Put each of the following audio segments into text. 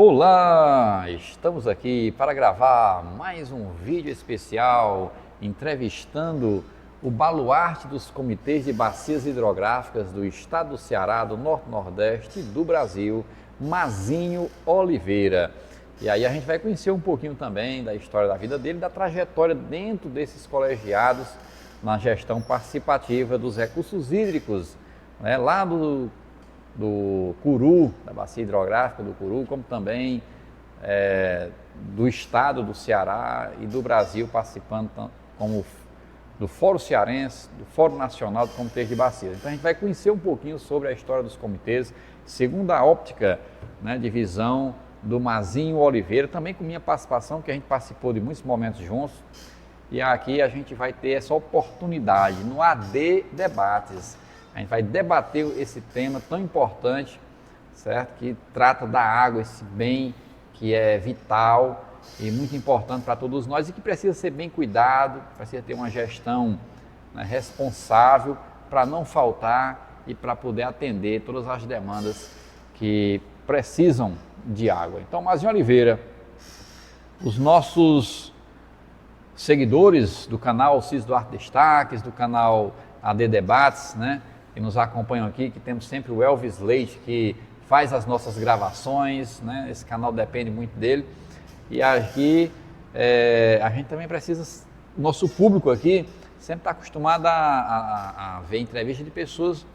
Olá, estamos aqui para gravar mais um vídeo especial entrevistando o baluarte dos comitês de bacias hidrográficas do estado do Ceará, do Norte-Nordeste e do Brasil, Mazinho Oliveira. E aí a gente vai conhecer um pouquinho também da história da vida dele, da trajetória dentro desses colegiados na gestão participativa dos recursos hídricos, né, lá do Curu, da bacia hidrográfica do Curu, como também do estado do Ceará e do Brasil, participando como do Fórum Cearense, do Fórum Nacional de Comitês de Bacias. Então a gente vai conhecer um pouquinho sobre a história dos comitês, segundo a óptica, né, de visão do Mazinho Oliveira, também com minha participação, que a gente participou de muitos momentos juntos. E aqui a gente vai ter essa oportunidade no AD Debates. A gente vai debater esse tema tão importante, certo? Que trata da água, esse bem que é vital e muito importante para todos nós e que precisa ser bem cuidado, precisa ter uma gestão, né, responsável para não faltar e para poder atender todas as demandas que precisam de água. Então, Mazinho Oliveira, os nossos seguidores do canal Cis Duarte Destaques, do canal AD Debates, né, que nos acompanham aqui, que temos sempre o Elvis Leite, que faz as nossas gravações, né, esse canal depende muito dele, e aqui a gente também precisa, o nosso público aqui sempre está acostumado a ver entrevistas de pessoas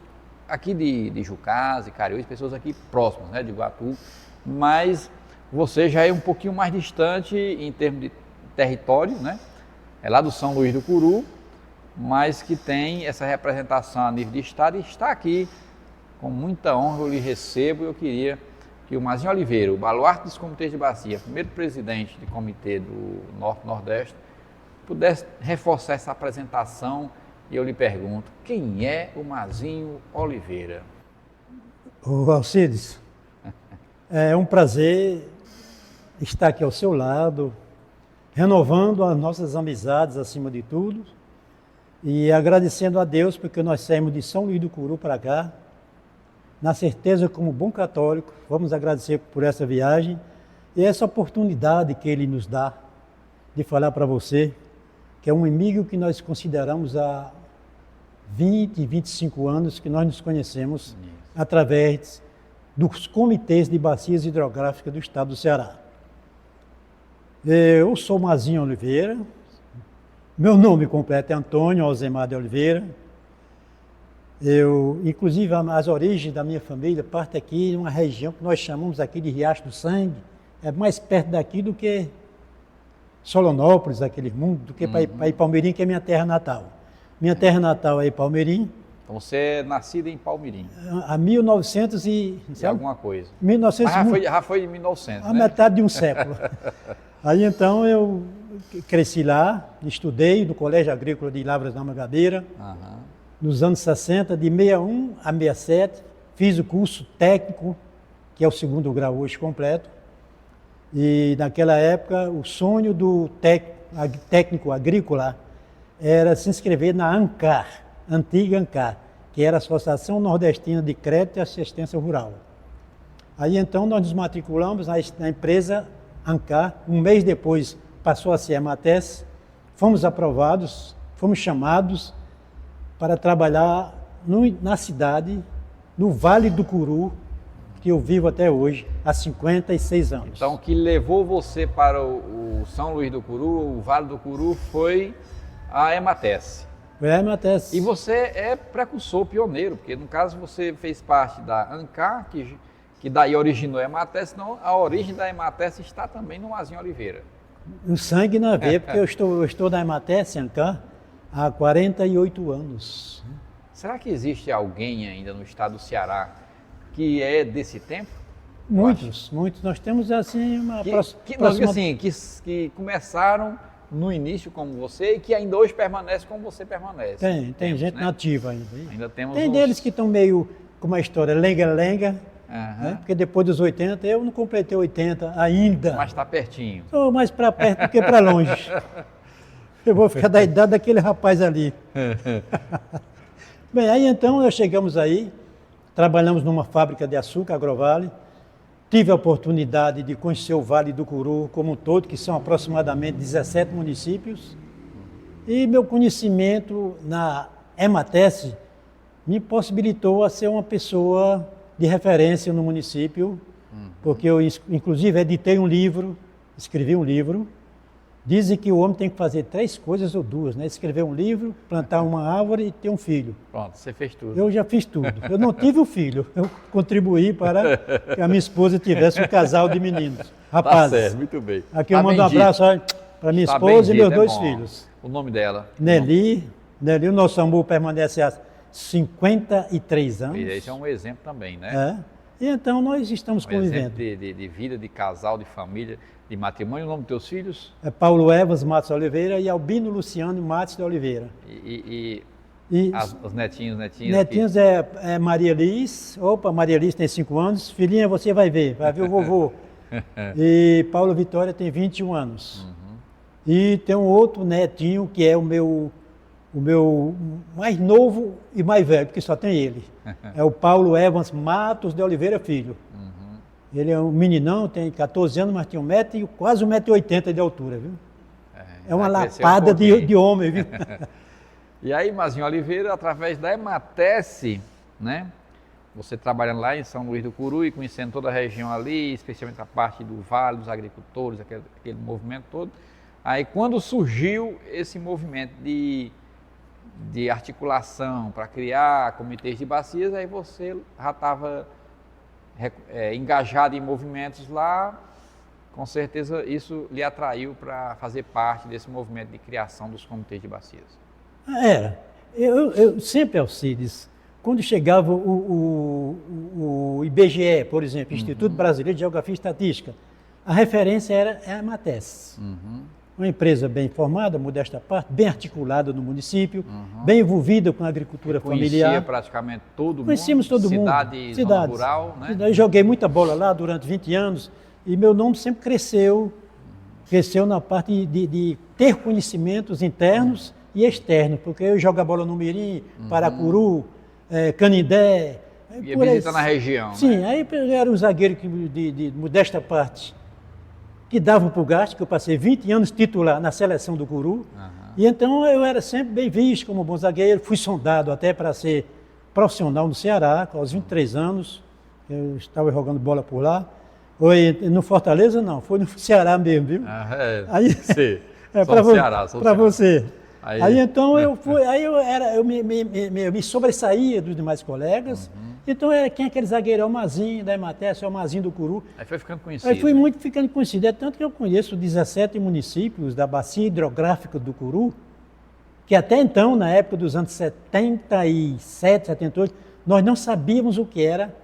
aqui de Jucás e Cariús, pessoas aqui próximas, né, de Iguatu, mas você já é um pouquinho mais distante em termos de território, né, é lá do São Luís do Curu, mas que tem essa representação a nível de estado e está aqui com muita honra. Eu lhe recebo e eu queria que o Mazinho Oliveira, o baluarte dos comitês de bacia, primeiro presidente do comitê do Norte-Nordeste, pudesse reforçar essa apresentação. E eu lhe pergunto, quem é o Mazinho Oliveira? Ô Alcides, é um prazer estar aqui ao seu lado, renovando as nossas amizades acima de tudo e agradecendo a Deus porque nós saímos de São Luís do Curu para cá, na certeza, como bom católico, vamos agradecer por essa viagem e essa oportunidade que Ele nos dá de falar para você, que é um amigo que nós consideramos há 20, 25 anos que nós nos conhecemos através dos comitês de bacias hidrográficas do estado do Ceará. Eu sou Mazinho Oliveira, meu nome completo é Antônio Alzemar de Oliveira. Inclusive, as origens da minha família parte aqui de uma região que nós chamamos aqui de Riacho do Sangue, é mais perto daqui do que Solonópolis, aquele mundo, do que para Palmirim, que é minha terra natal. Minha terra natal é Palmirim. Então você é nascido em Palmirim. Há 1900 e... alguma coisa. 1900, mas já foi de 1900, a né? metade de um século. Aí então eu cresci lá, estudei no Colégio Agrícola de Lavras da Mangabeira, nos anos 60, de 61 a 67, fiz o curso técnico, que é o segundo grau hoje completo, e naquela época o sonho do técnico agrícola era se inscrever na ANCAR, antiga ANCAR, que era a Associação Nordestina de Crédito e Assistência Rural. Aí então nós nos matriculamos na empresa ANCAR, um mês depois passou a ser a Emates, fomos aprovados, fomos chamados para trabalhar na cidade, no Vale do Curu, que eu vivo até hoje, há 56 anos. Então, o que levou você para o São Luís do Curu, o Vale do Curu, foi a Emates. Foi a Emates. E você é precursor, pioneiro, porque no caso você fez parte da ANCAR, que daí originou a Emates, não, a origem da Emates está também no Mazinho Oliveira. No sangue na veia, porque eu estou na Emates, ANCAR, há 48 anos. Será que existe alguém ainda no estado do Ceará que é desse tempo? Muitos. Nós temos assim uma próxima... que começaram no início como você e que ainda hoje permanece como você permanece. Tem gente, né, nativa ainda. Ainda temos tem deles que estão meio com uma história lenga-lenga, né? Porque depois dos 80, eu não completei 80 ainda. Mas está pertinho. Estou mais para perto do que para longe. Eu vou ficar da idade daquele rapaz ali. Bem, aí então nós chegamos aí, trabalhamos numa fábrica de açúcar, Agrovale, tive a oportunidade de conhecer o Vale do Curu como um todo, que são aproximadamente 17 municípios, e meu conhecimento na EMATES me possibilitou a ser uma pessoa de referência no município, porque eu, inclusive, editei um livro, escrevi um livro. Dizem que o homem tem que fazer 3 coisas ou 2, né? Escrever um livro, plantar uma árvore e ter um filho. Pronto, você fez tudo. Eu já fiz tudo. Eu não tive o filho, eu contribuí para que a minha esposa tivesse um casal de meninos, rapazes. Tá certo, muito bem. Aqui eu mando um abraço para minha esposa e meus 2 filhos. O nome dela? Nelly, o nosso amor permanece há 53 anos. Esse é um exemplo também, né? E então nós estamos convivendo. Exemplo de vida, de casal, de família, de matrimônio. O nome dos teus filhos? É Paulo Evas Matos Oliveira e Albino Luciano Matos de Oliveira. E os netinhos? Netinhos é Maria Liz. Opa, Maria Liz tem 5 anos. Filhinha, você vai ver o vovô. E Paulo Vitória tem 21 anos. E tem um outro netinho que é o meu mais novo e mais velho, porque só tem ele. É o Paulo Evans Matos de Oliveira Filho. Ele é um meninão, tem 14 anos, mas tem quase 1,80 m de altura, viu? É uma lapada de homem, viu? E aí, Mazinho Oliveira, através da EMATES, né? Você trabalhando lá em São Luís do Curu e conhecendo toda a região ali, especialmente a parte do Vale, dos agricultores, aquele movimento todo. Aí, quando surgiu esse movimento de articulação para criar comitês de bacias, aí você já estava engajado em movimentos lá, com certeza isso lhe atraiu para fazer parte desse movimento de criação dos comitês de bacias. Era. Eu sempre, Alcides, quando chegava o IBGE, por exemplo, Instituto Brasileiro de Geografia e Estatística, a referência era a EMATES. Uma empresa bem formada, modesta parte, bem articulada no município, bem envolvida com a agricultura familiar. Conhecia praticamente todo mundo. Conhecíamos todo mundo. Zona rural, né? Eu joguei muita bola lá durante 20 anos e meu nome sempre cresceu na parte de ter conhecimentos internos e externos, porque eu jogo a bola no Mirim, Paracuru, Canindé. E visita na região. Sim, né? Aí eu era um zagueiro de modesta parte, que davam para o gasto, que eu passei 20 anos titular na seleção do Curu. E então eu era sempre bem visto como bom zagueiro, fui sondado até para ser profissional no Ceará, aos 23 anos, eu estava jogando bola por lá. No Fortaleza não, foi no Ceará mesmo, viu? Aí, sim. Para você. Aí então eu fui, eu me sobressaía dos demais colegas. Então quem é aquele zagueirão Mazinho da EMATES, é o Mazinho do Curu. Aí foi ficando conhecido. Aí fui muito ficando conhecido, é tanto que eu conheço 17 municípios da bacia hidrográfica do Curu, que até então, na época dos anos 77, 78, nós não sabíamos o que era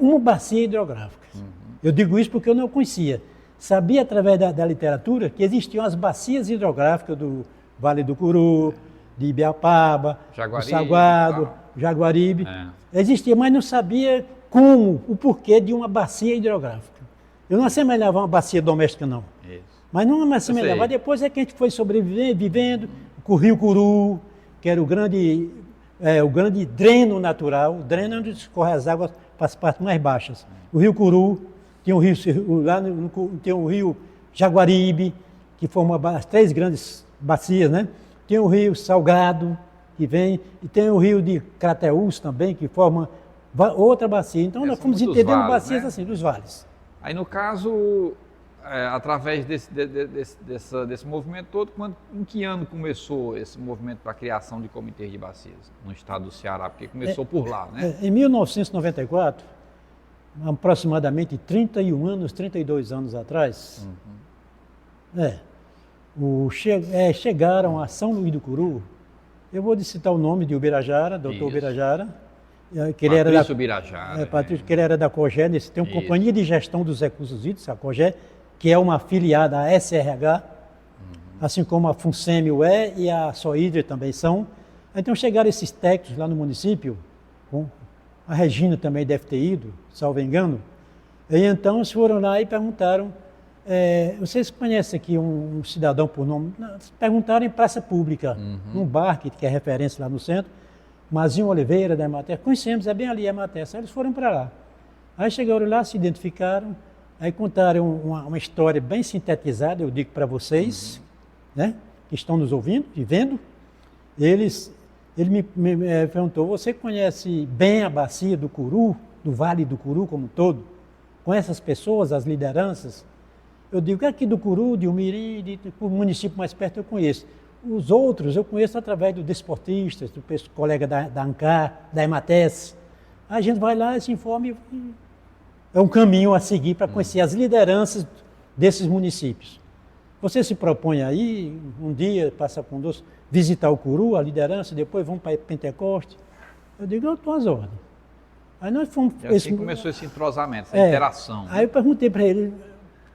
uma bacia hidrográfica. Eu digo isso porque eu não conhecia. Sabia através da literatura que existiam as bacias hidrográficas do Vale do Curu, de Ibiapaba, do Saguado, Jaguaribe. Existia, mas não sabia o porquê de uma bacia hidrográfica. Eu não assemelhava a uma bacia doméstica, não. Isso. Mas não me assemelhava. Depois é que a gente foi sobrevivendo com o Rio Curu, que era o grande dreno natural. O dreno é onde escorre as águas para as partes mais baixas. O Rio Curu, tem o rio, lá tem o Rio Jaguaribe, que forma as 3 grandes bacias, né? Tem o Rio Salgado, que vem, e tem o Rio de Crateús também, que forma outra bacia. Então nós fomos entendendo vales, bacias, né? Assim, dos vales. Aí no caso, através desse movimento todo, em que ano começou esse movimento para a criação de comitês de bacias no estado do Ceará? Porque começou por lá, né? Em 1994, aproximadamente 32 anos atrás, chegaram a São Luís do Curu. Eu vou citar o nome de Ubirajara, doutor Ubirajara. Que ele Patrício Ubirajara. Patrício, que ele era da COGÉ, tem uma Companhia de Gestão dos Recursos Hídricos, a COGÉ, que é uma afiliada à SRH, assim como a FUNSEMI e a SOIDRE também são. Então chegaram esses técnicos lá no município, a Regina também deve ter ido, salvo engano, e então eles foram lá e perguntaram, vocês conhecem aqui um cidadão por nome? Perguntaram em praça pública, num bar que é referência lá no centro, Mazinho Oliveira da EMATES, conhecemos, é bem ali a EMATES, eles foram para lá. Aí chegaram lá, se identificaram, aí contaram uma história bem sintetizada, eu digo para vocês, né, que estão nos ouvindo e vendo. Ele me perguntou, você conhece bem a bacia do Curu, do Vale do Curu como um todo? Conhece as pessoas, as lideranças? Eu digo, aqui do Curu, de Umiri, o município mais perto eu conheço. Os outros eu conheço através dos desportistas, do colega da ANCAR, da EMATES. A gente vai lá e se informa e é um caminho a seguir para conhecer as lideranças desses municípios. Você se propõe aí, um dia, passar conosco, visitar o Curu, a liderança, depois vamos para Pentecoste? Eu digo, eu estou às ordens. Aí nós fomos... E assim começou esse entrosamento, essa interação. Aí eu perguntei para ele,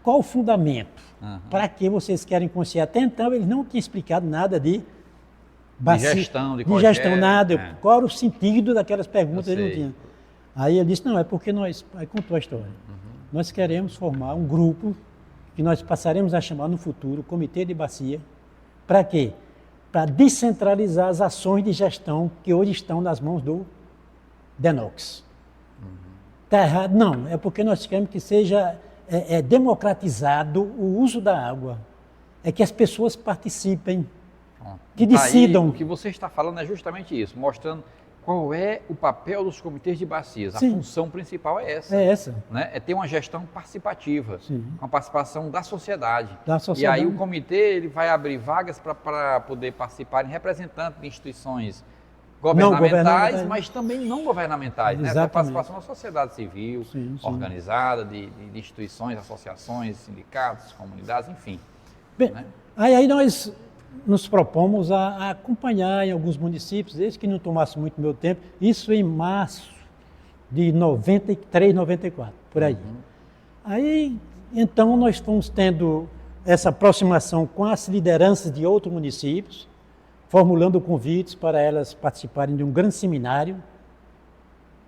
qual o fundamento? Para que vocês querem conhecer? Até então eles não tinham explicado nada de gestão, de gestão, nada. Qual era o sentido daquelas perguntas, ele não tinha. Aí ele disse, não, é porque nós... Aí contou a história. Nós queremos formar um grupo que nós passaremos a chamar no futuro Comitê de Bacia. Para quê? Para descentralizar as ações de gestão que hoje estão nas mãos do DENOX. Está errado? Não, é porque nós queremos que seja democratizado o uso da água. É que as pessoas participem, que decidam. Aí, o que você está falando é justamente isso, mostrando qual é o papel dos comitês de bacias. Sim. A função principal é essa. É essa. Né? É ter uma gestão participativa, Sim. com a participação da sociedade. Da sociedade. E aí o comitê ele vai abrir vagas para poder participar em representantes de instituições governamentais, mas também não governamentais, né? A participação da sociedade civil, sim. organizada, de instituições, associações, sindicatos, comunidades, enfim. Bem, né? aí nós nos propomos a acompanhar em alguns municípios, desde que não tomasse muito meu tempo, isso em março de 93, 94, por aí. Aí, então, nós fomos tendo essa aproximação com as lideranças de outros municípios, formulando convites para elas participarem de um grande seminário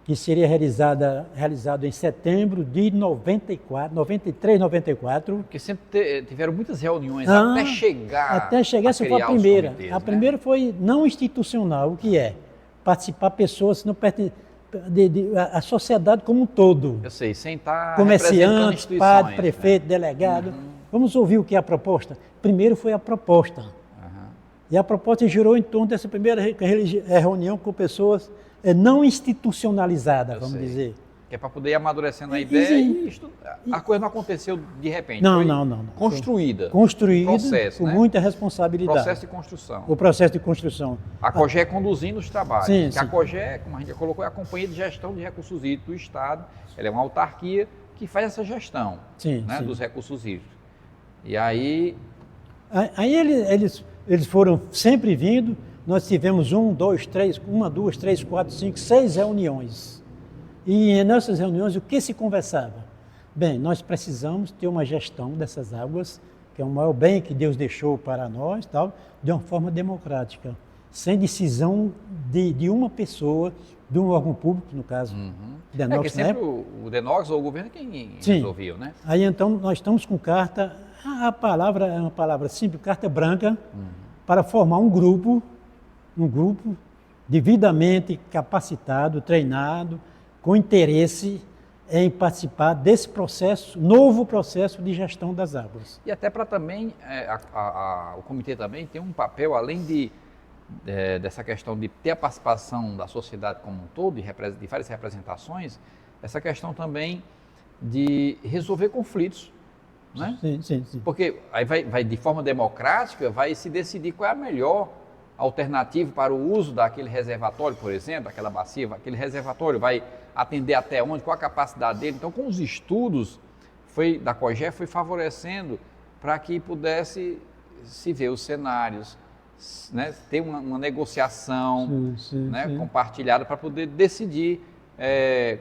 que seria realizado em setembro de 93, 94. Porque sempre tiveram muitas reuniões até chegar essa foi a primeira. Comitês, a primeira foi não institucional, o que é? Participar pessoas não a sociedade como um todo. Eu sei, sem estar comerciantes, padre, prefeito, delegado. Vamos ouvir o que é a proposta. Primeiro foi a proposta. E a proposta girou em torno dessa primeira reunião com pessoas não institucionalizadas, vamos dizer. Que é para poder ir amadurecendo a ideia a coisa não aconteceu de repente. Não. Construída. Processo, com muita responsabilidade. Processo de construção. O processo de construção. A COGÉ conduzindo os trabalhos. Sim. A COGÉ, como a gente já colocou, é a Companhia de Gestão de Recursos Hídricos do Estado. Ela é uma autarquia que faz essa gestão dos recursos hídricos. E aí... Aí eles foram sempre vindo, nós tivemos 1, 2, 3, 4, 5, 6 reuniões. E nessas reuniões, o que se conversava? Bem, nós precisamos ter uma gestão dessas águas, que é o maior bem que Deus deixou para nós, tal, de uma forma democrática, sem decisão de uma pessoa, de um órgão público, no caso, DENOX, que sempre o DENOX ou o governo quem resolveu, né? Aí então nós estamos com carta, a palavra é uma palavra simples, carta branca, para formar um grupo devidamente capacitado, treinado, com interesse em participar desse processo, novo processo de gestão das águas. E até para também, o comitê também tem um papel, além dessa questão de ter a participação da sociedade como um todo, de várias representações, essa questão também de resolver conflitos. Né? Sim. Porque aí vai de forma democrática, vai se decidir qual é a melhor alternativa para o uso daquele reservatório, por exemplo, aquela bacia, aquele reservatório vai atender até onde, qual a capacidade dele. Então, com os estudos da COGÉ, foi favorecendo para que pudesse se ver os cenários, né? Ter uma negociação compartilhada para poder decidir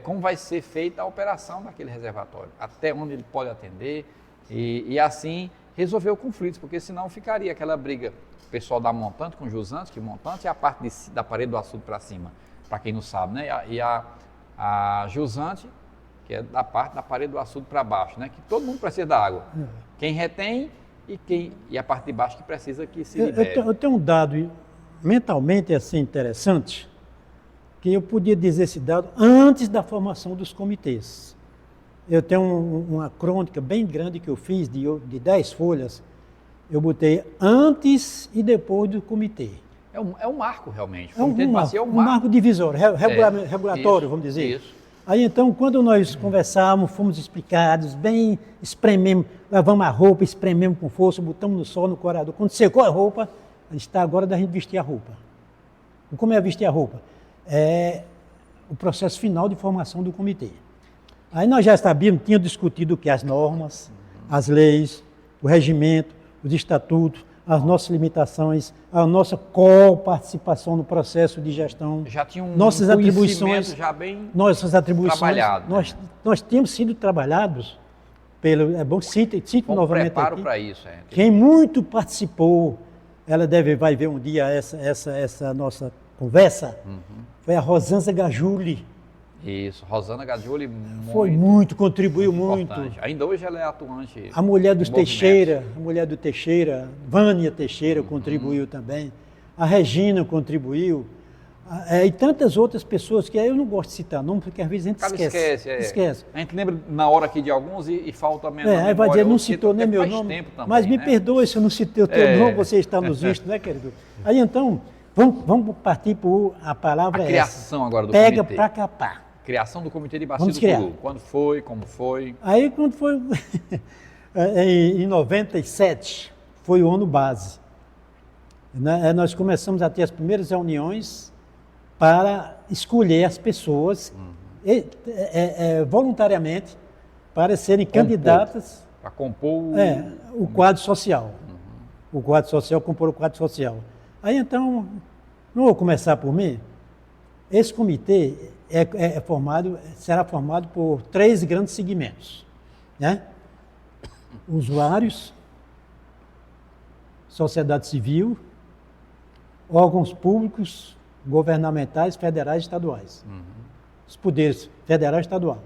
como vai ser feita a operação daquele reservatório, até onde ele pode atender. E assim resolveu conflitos, porque senão ficaria aquela briga, o pessoal da montante com jusante, que montante é a parte da parede do açude para cima, para quem não sabe, né? E a jusante, que é da parte da parede do açude para baixo, né? Que todo mundo precisa da água. Quem retém e a parte de baixo que precisa que se libere. Eu tenho um dado mentalmente assim interessante, que eu podia dizer esse dado antes da formação dos comitês. eu tenho uma crônica bem grande que eu fiz, de 10 folhas. Eu botei antes e depois do comitê. É um marco, realmente. O comitê de bacia é um marco. Um marco divisório, regulatório, isso, vamos dizer. Isso. Aí então, quando nós conversávamos, fomos explicados, bem, esprememos, lavamos a roupa, esprememos com força, botamos no sol, no corador. Quando secou a roupa, está agora da gente vestir a roupa. Como é vestir a roupa? É o processo final de formação do comitê. Aí nós já sabíamos, tínhamos discutido o que? As normas, as leis, o regimento, os estatutos, as nossas limitações, a nossa coparticipação no processo de gestão. Já tinha nossas atribuições, já bem nossas atribuições, trabalhado. Nós temos sido trabalhados pelo, é bom que cite novamente preparo aqui. Para isso. Quem muito participou, ela vai ver um dia essa nossa conversa, foi a Rosanza Gajuli. Isso, Rosana Gajuli contribuiu importante. muito. Ainda hoje ela é atuante. A mulher do Teixeira, Vânia Teixeira contribuiu também. A Regina contribuiu. E tantas outras pessoas que eu não gosto de citar nomes, porque às vezes a gente esquece. A gente lembra na hora aqui de alguns e falta menos. Aí vai dizer, não citou nem meu nome. Também, mas me perdoe se eu não citei o teu nome, você está nos vistos, né, querido? Aí então, vamos partir por a palavra. A criação agora do comitê. Pega para capar. Criação do Comitê de Bacia do Curu. Quando foi, como foi? Aí quando foi, em 97, foi o ano base. Nós começamos a ter as primeiras reuniões para escolher as pessoas voluntariamente para serem candidatas para compor o quadro social. O quadro social, compor o quadro social. Aí então, não vou começar por mim, esse comitê será formado por 3 grandes segmentos, né? Usuários, sociedade civil, órgãos públicos, governamentais, federais e estaduais. Os poderes federal e estadual.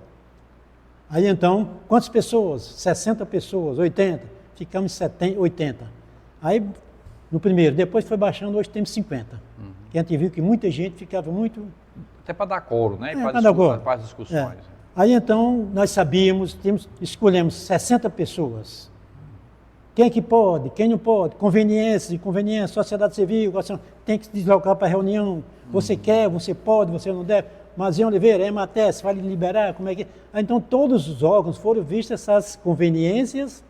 Aí então, quantas pessoas? 60 pessoas, 80. Ficamos em 80. Aí, no primeiro, depois foi baixando, hoje temos 50. Que a gente viu que muita gente ficava muito... Até para dar coro, né? Para as discussões. Aí então, nós sabíamos, escolhemos 60 pessoas. Quem é que pode, quem não pode, conveniência, sociedade civil, tem que se deslocar para a reunião. Você quer, você pode, você não deve. Mazinho Oliveira, Emates, vai liberar, como é que... Aí, então, todos os órgãos foram vistos essas conveniências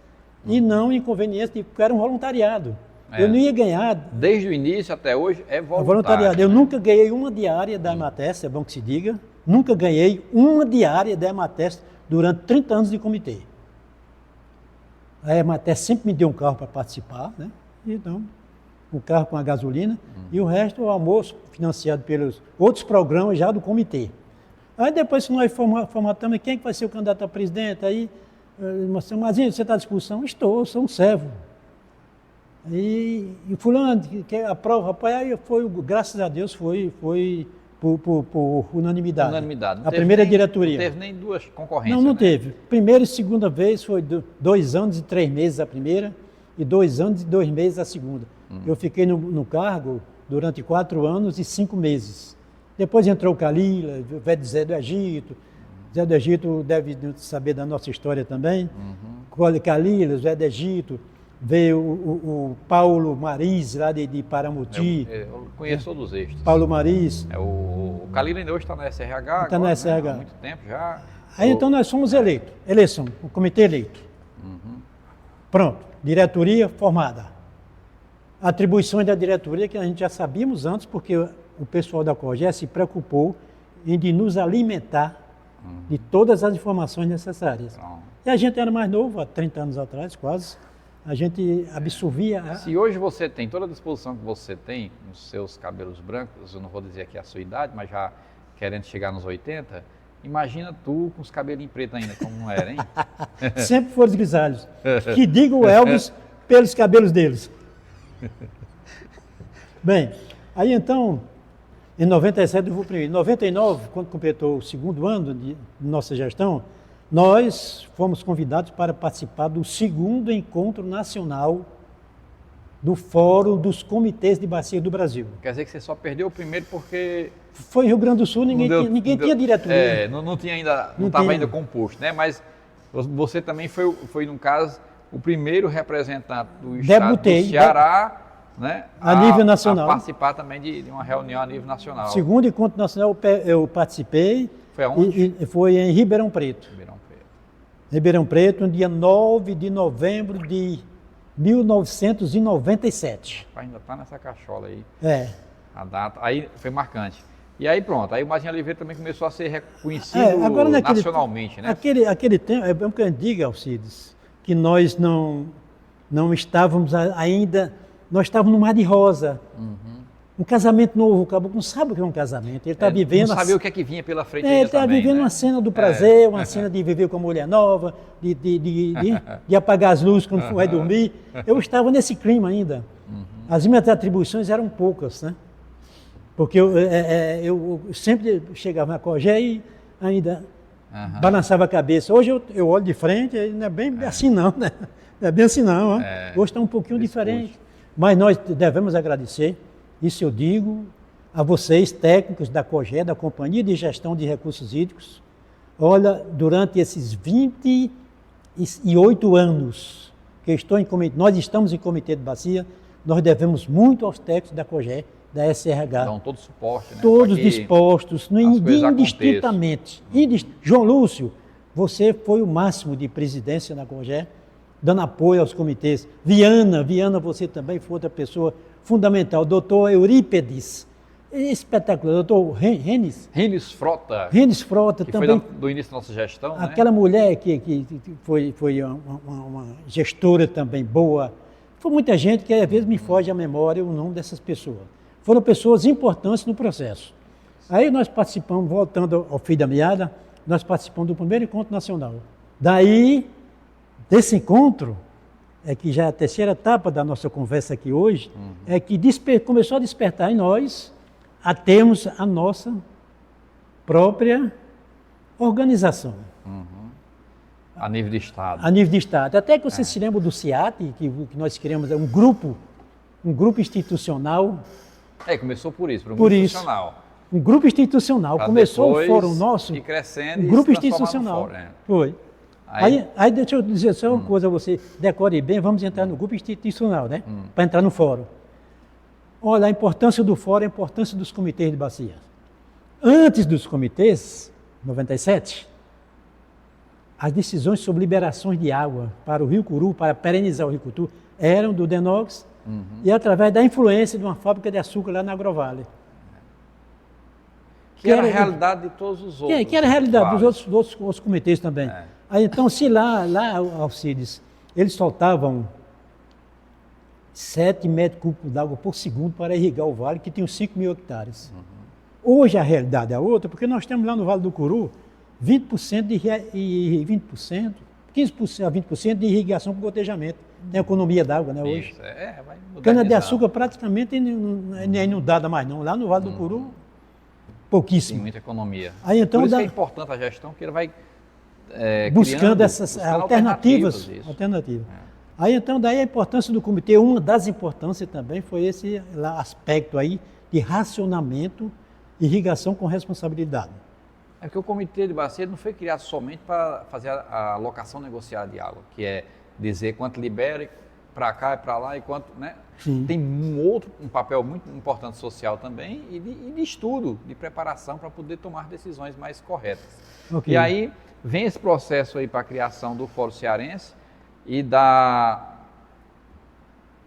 e não inconveniências, porque era um voluntariado. Eu não ia ganhar... Desde o início até hoje é voluntariado. Eu nunca ganhei uma diária da Emates, é bom que se diga. Nunca ganhei uma diária da Emates durante 30 anos de comitê. A Emates sempre me deu um carro para participar, né? Então, um carro com a gasolina e o resto o almoço financiado pelos outros programas já do comitê. Aí depois, se nós formatamos, quem é que vai ser o candidato a presidente? Aí, Mazinho, você está à discussão? Estou, sou um servo. E fulano, que aprova, aí foi, graças a Deus, foi por unanimidade. A primeira diretoria. Não teve nem duas concorrências. Não teve. Primeira e segunda vez foi 2 anos e 3 meses a primeira e 2 anos e 2 meses a segunda. Eu fiquei no cargo durante 4 anos e 5 meses. Depois entrou o Calila, o Zé do Egito. Zé do Egito deve saber da nossa história também. Calila, Zé do Egito. Veio o Paulo Mariz, lá de Paramuti. Eu conheço todos estes. Paulo Mariz. O Calila ainda hoje está na SRH. Está na SRH. Né? Há muito tempo já. Aí então nós fomos eleitos. Eleição, o comitê eleito. Pronto, diretoria formada. Atribuições da diretoria que a gente já sabíamos antes, porque o pessoal da COGE se preocupou em de nos alimentar de todas as informações necessárias. E a gente era mais novo, há 30 anos atrás, quase. A gente absorvia... Se hoje você tem toda a disposição que você tem, nos seus cabelos brancos, eu não vou dizer aqui a sua idade, mas já querendo chegar nos 80, imagina tu com os cabelinhos pretos ainda, como não era, hein? Sempre foram os grisalhos. Que diga o Elvis pelos cabelos deles. Bem, aí então, em 97 eu vou primeiro. Em 99, quando completou o 2º ano de nossa gestão, nós fomos convidados para participar do 2º Encontro Nacional do Fórum dos Comitês de Bacia do Brasil. Quer dizer que você só perdeu o primeiro porque... Foi Rio Grande do Sul, ninguém tinha diretoria. Não tinha ainda, não estava ainda composto, né? Mas Você também foi, no caso, o primeiro representante do estado do Ceará, né, a nível nacional. A participar também de uma reunião a nível nacional. Segundo encontro nacional eu participei. Foi aonde? Foi em Ribeirão Preto. Ribeirão Preto, no dia 9 de novembro de 1997. Ainda está nessa cachola aí. É. A data, aí foi marcante. E aí pronto, aí o Mazinho Oliveira também começou a ser reconhecido agora nacionalmente, né? Aquele tempo, é bom que eu diga, Alcides, que nós não estávamos ainda, nós estávamos no Mar de Rosa. Um casamento novo, o caboclo não sabe o que é um casamento. Ele está vivendo. Não sabia o que é que vinha pela frente. Ele está vivendo uma cena do prazer, uma cena de viver com a mulher nova, de apagar as luzes quando vai dormir. Eu estava nesse clima ainda. As minhas atribuições eram poucas, né? Porque eu sempre chegava na Cogé e ainda balançava a cabeça. Hoje eu olho de frente e não é bem assim não, né? Não é bem assim não. Hoje está um pouquinho diferente. Mas nós devemos agradecer. Isso eu digo a vocês, técnicos da Cogé, da Companhia de Gestão de Recursos Hídricos. Olha, durante esses 28 anos que nós estamos em Comitê de Bacia, nós devemos muito aos técnicos da Cogé, da SRH. Dão todo suporte, né? Todos dispostos, indistintamente. João Lúcio, você foi o máximo de presidência na Cogé, dando apoio aos comitês. Viana, você também foi outra pessoa fundamental. Doutor Eurípedes, espetacular. Doutor Renes Frota. Que também. Foi do início da nossa gestão, aquela mulher que foi uma gestora também boa. Foi muita gente que às vezes me foge à memória o nome dessas pessoas. Foram pessoas importantes no processo. Aí nós participamos, voltando ao fim da meada, nós participamos do primeiro encontro nacional. Daí, desse encontro, é que já é a terceira etapa da nossa conversa aqui hoje, é que começou a despertar em nós a termos a nossa própria organização. A nível de Estado. A nível de Estado. Até que vocês se lembram do CIAT, que nós criamos um grupo institucional. Começou por isso, grupo institucional. Um grupo institucional. Começou o fórum nosso. E crescendo um grupo institucional. Foi. Aí deixa eu dizer só uma coisa a você, decore bem, vamos entrar no grupo institucional, né? Para entrar no fórum. Olha, a importância do fórum, a importância dos comitês de bacia. Antes dos comitês, 97, as decisões sobre liberações de água para o Rio Curu, para perenizar o Rio Curu, eram do Denox e através da influência de uma fábrica de açúcar lá na Agrovale. Que era a realidade de todos os outros. Que era a realidade dos outros comitês também. Aí, então, se lá, Alcides, eles soltavam 7 metros cúbicos d'água por segundo para irrigar o vale, que tinha 5.000 hectares. Hoje a realidade é outra, porque nós temos lá no Vale do Curu 15% a 20% de irrigação com gotejamento. Tem economia d'água, né, hoje? Cana-de-açúcar praticamente não é inundada mais não. Lá no Vale do Curu, pouquíssimo. Tem muita economia. Aí, então, por isso que é importante a gestão, porque ele vai buscando essas alternativas. Aí então, daí a importância do comitê, uma das importâncias também foi esse aspecto aí de racionamento e irrigação com responsabilidade. É porque o comitê de bacia não foi criado somente para fazer a alocação negociada de água, que é dizer quanto libera para cá e para lá e quanto, né? Tem um papel muito importante social também e de estudo, de preparação para poder tomar decisões mais corretas. E aí vem esse processo aí para a criação do Fórum Cearense e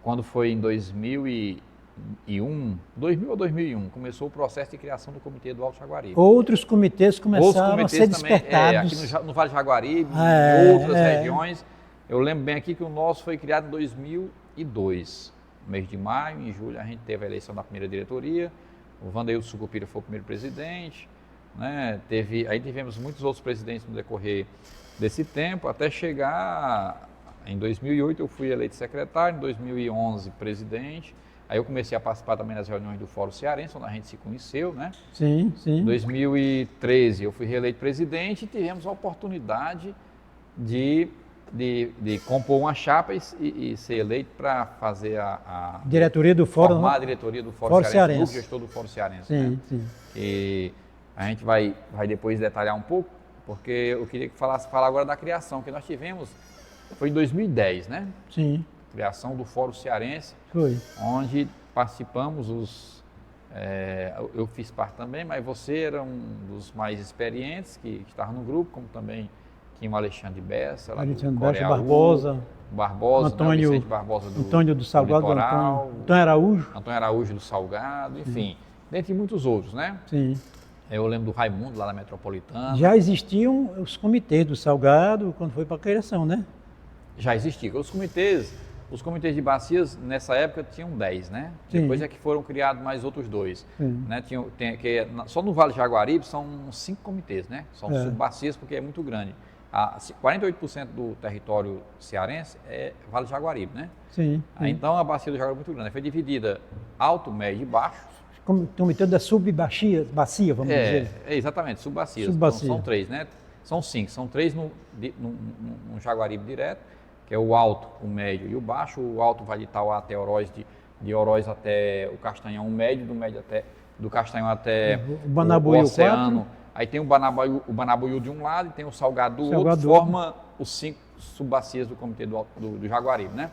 quando foi em 2000 ou 2001, começou o processo de criação do Comitê do Alto Jaguaribe. Outros comitês começaram a ser despertados. Aqui no Vale do Jaguaribe, em outras regiões. Eu lembro bem aqui que o nosso foi criado em 2002. No mês de maio, em julho, a gente teve a eleição da primeira diretoria. O Wandeilson Sucupira foi o primeiro presidente. Né? Aí tivemos muitos outros presidentes no decorrer desse tempo, até chegar em 2008 eu fui eleito secretário, em 2011 presidente. Aí eu comecei a participar também das reuniões do Fórum Cearense, onde a gente se conheceu, né? Sim. Em 2013 eu fui reeleito presidente e tivemos a oportunidade de compor uma chapa e ser eleito para fazer a diretoria do Fórum, formar a diretoria do Fórum Cearense, o gestor do Fórum Cearense. Sim. E a gente vai depois detalhar um porque eu queria que falar agora da criação, que nós tivemos, foi em 2010, né? Sim. Criação do Fórum Cearense, Foi. onde participamos eu fiz parte também, mas você era um dos mais experientes que estava no grupo, como também tinha o Alexandre Bessa, lá Alexandre do Bessa, Barbosa, Antônio, né, o Vicente Barbosa do Antônio do Salgado, Litoral, Antônio Araújo do Salgado, enfim, dentre muitos outros, né? Sim. Eu lembro do Raimundo lá da Metropolitana. Já existiam os comitês do Salgado quando foi para a criação, né? Já existia. Os comitês de bacias, nessa época, tinham 10, né? Sim. Depois é que foram criados mais outros 2. Né? Só no Vale de Jaguaribe são 5 comitês, né? São subbacias porque é muito grande. 48% do território cearense é Vale de Jaguaribe, né? Sim. Então a bacia do Jaguaribe é muito grande. Foi dividida alto, médio e baixo. Comitê da subbacia, vamos dizer. Exatamente, subbacias. Subbacia. Então, são 3, né? São 5. São 3 no Jaguaribe direto, que é o alto, o médio e o baixo. O alto vai de Itauá até Oroz, de Oroz até o Castanhão, o médio, do Castanhão até o Oceano. Aí tem o Banabuiú de um lado e tem o Salgado do outro, forma os 5 subbacias do comitê do Jaguaribe, né?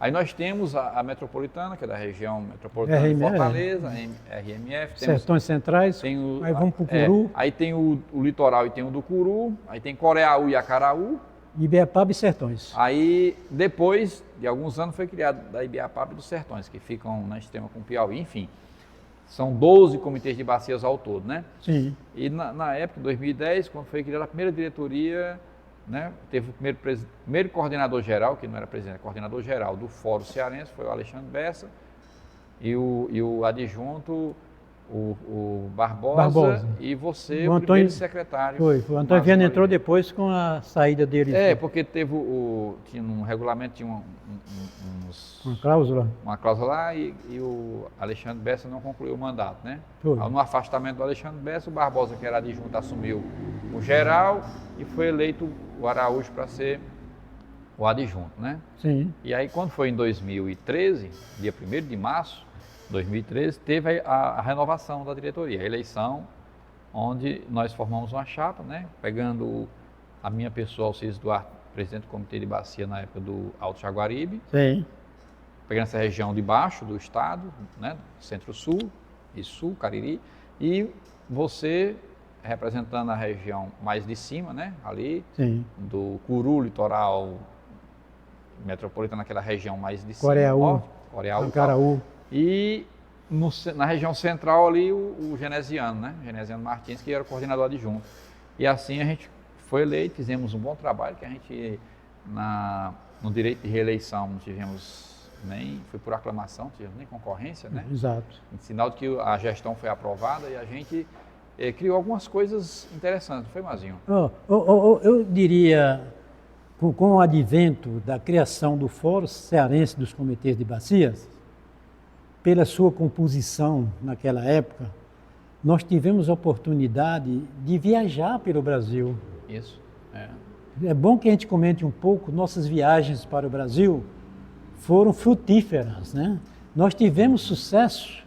Aí nós temos a Metropolitana, que é da região metropolitana de Fortaleza, RMF. Sertões Centrais, aí vamos para o Curu. Aí tem o Litoral e tem o do Curu, aí tem Coreaú e Acaraú. Ibiapaba e Sertões. Aí, depois de alguns anos, foi criado da Ibiapaba e dos Sertões, que ficam na extrema com o Piauí, enfim. São 12 comitês de bacias ao todo, né? Sim. E na época, em 2010, quando foi criada a primeira diretoria, né, teve o primeiro coordenador-geral, que não era presidente, era coordenador-geral do Fórum Cearense, foi o Alexandre Bessa, e o adjunto, o Barbosa, e você, o primeiro secretário. Foi, o Antônio Viana entrou depois com a saída dele. Porque teve tinha um regulamento, tinha uma cláusula. Uma cláusula lá e o Alexandre Bessa não concluiu o mandato, né? Foi. No afastamento do Alexandre Bessa, o Barbosa, que era adjunto, assumiu o geral e foi eleito o Araújo para ser o adjunto, né? Sim. E aí, quando foi em 2013, dia 1º de março de 2013, teve a renovação da diretoria, a eleição, onde nós formamos uma chapa, né? Pegando a minha pessoa, Alcides Duarte, presidente do Comitê de Bacia na época do Alto Jaguaribe. Sim. Pegando essa região de baixo do estado, né? Centro-Sul e Sul, Cariri, e você representando a região mais de cima, né? Ali, sim, do Curu, Litoral, Metropolitana, aquela região mais de cima. Coreaú, Acaraú. E na região central ali o Genesiano, né? Genesiano Martins, que era o coordenador adjunto. E assim a gente foi eleito, fizemos um bom trabalho, que a gente no direito de reeleição não tivemos foi por aclamação, não tivemos nem concorrência, né? Exato. Sinal de que a gestão foi aprovada e a gente criou algumas coisas interessantes, não foi, Mazinho? Eu diria, com o advento da criação do Fórum Cearense dos Comitês de Bacias, pela sua composição naquela época, nós tivemos a oportunidade de viajar pelo Brasil. Isso. É bom que a gente comente um pouco, nossas viagens para o Brasil foram frutíferas, né? Nós tivemos sucesso